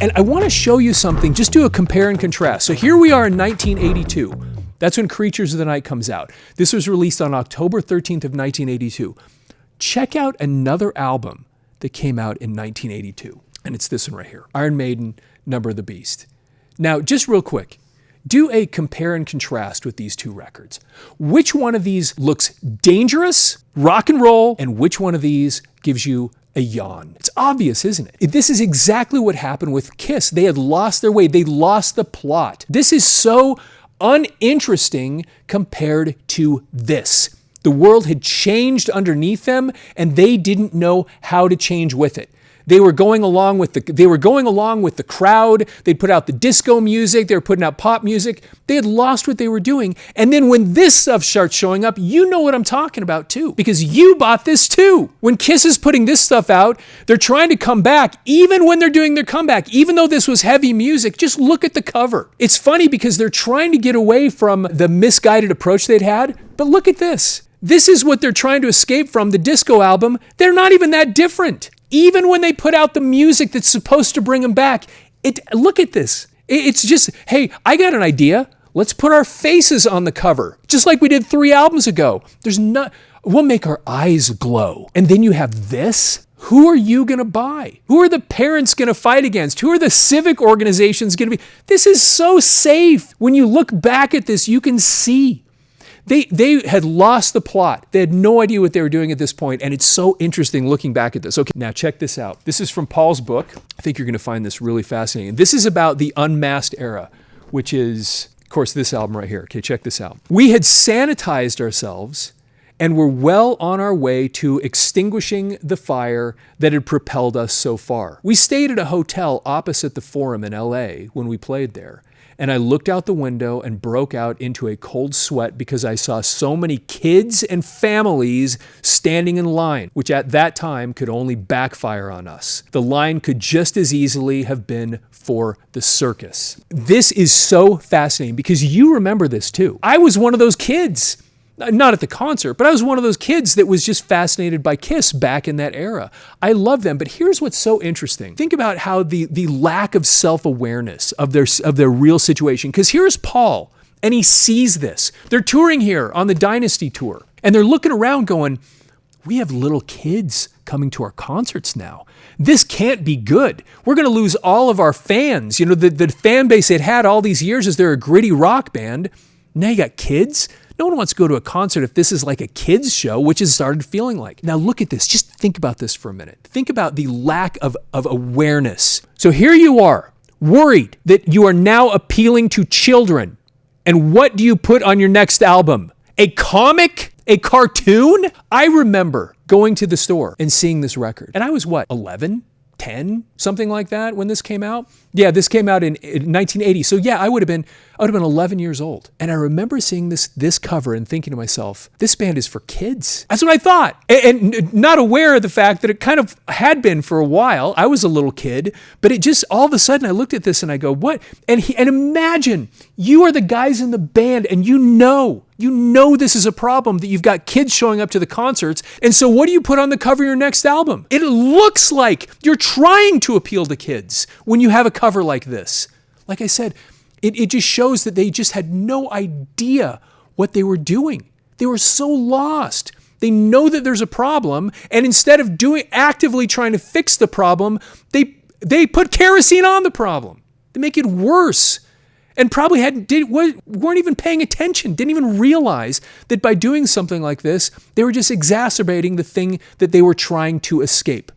And I want to show you something, just do a compare and contrast. So here we are in 1982. That's when Creatures of the Night comes out. This was released on October 13th of 1982. Check out another album that came out in 1982. And it's this one right here, Iron Maiden, Number of the Beast. Now, just real quick, do a compare and contrast with these two records. Which one of these looks dangerous, rock and roll, and which one of these gives you a yawn? It's obvious, isn't it? This is exactly what happened with Kiss. They had lost their way. They lost the plot. This is so uninteresting compared to this. The world had changed underneath them, and they didn't know how to change with it. They were going along with the crowd. They'd put out the disco music. They were putting out pop music. They had lost what they were doing. And then when this stuff starts showing up, you know what I'm talking about too, because you bought this too. When Kiss is putting this stuff out, they're trying to come back. Even when they're doing their comeback, even though this was heavy music, just look at the cover. It's funny because they're trying to get away from the misguided approach they'd had. But look at this. This is what they're trying to escape from, the disco album. They're not even that different. Even when they put out the music that's supposed to bring them back, look at this. It's just, hey, I got an idea. Let's put our faces on the cover, just like we did 3 albums ago. We'll make our eyes glow. And then you have this. Who are you going to buy? Who are the parents going to fight against? Who are the civic organizations going to be? This is so safe. When you look back at this, you can see. They had lost the plot. They had no idea what they were doing at this point, and it's so interesting looking back at this. Okay, now check this out. This is from Paul's book. I think you're going to find this really fascinating. This is about the Unmasked era, which is, of course, this album right here. Okay, check this out. We had sanitized ourselves and were well on our way to extinguishing the fire that had propelled us so far. We stayed at a hotel opposite the Forum in LA when we played there. And I looked out the window and broke out into a cold sweat because I saw so many kids and families standing in line, which at that time could only backfire on us. The line could just as easily have been for the circus. This is so fascinating because you remember this too. I was one of those kids. Not at the concert, but I was one of those kids that was just fascinated by Kiss back in that era. I love them, but here's what's so interesting. Think about how the lack of self-awareness of their real situation, because here's Paul, and he sees this. They're touring here on the Dynasty tour, and they're looking around going, we have little kids coming to our concerts now. This can't be good. We're going to lose all of our fans. You know, the fan base they'd had all these years as they're a gritty rock band. Now you got kids. No one wants to go to a concert if this is like a kid's show, which has started feeling like. Now look at this. Just think about this for a minute. Think about the lack of awareness. So here you are, worried that you are now appealing to children. And what do you put on your next album? A comic? A cartoon? I remember going to the store and seeing this record. And I was 11? 10, something like that when this came out. Yeah, this came out in 1980. So yeah, I would have been 11 years old. And I remember seeing this cover and thinking to myself, this band is for kids. That's what I thought. And not aware of the fact that it kind of had been for a while. I was a little kid, but it just, all of a sudden I looked at this and I go, what? And imagine you are the guys in the band and you know this is a problem, that you've got kids showing up to the concerts. And so what do you put on the cover of your next album? It looks like you're trying to appeal to kids when you have a cover like this. Like I said, it just shows that they just had no idea what they were doing. They were so lost. They know that there's a problem, and instead of actively trying to fix the problem, they put kerosene on the problem. They make it worse. And probably weren't even paying attention, didn't even realize that by doing something like this, they were just exacerbating the thing that they were trying to escape.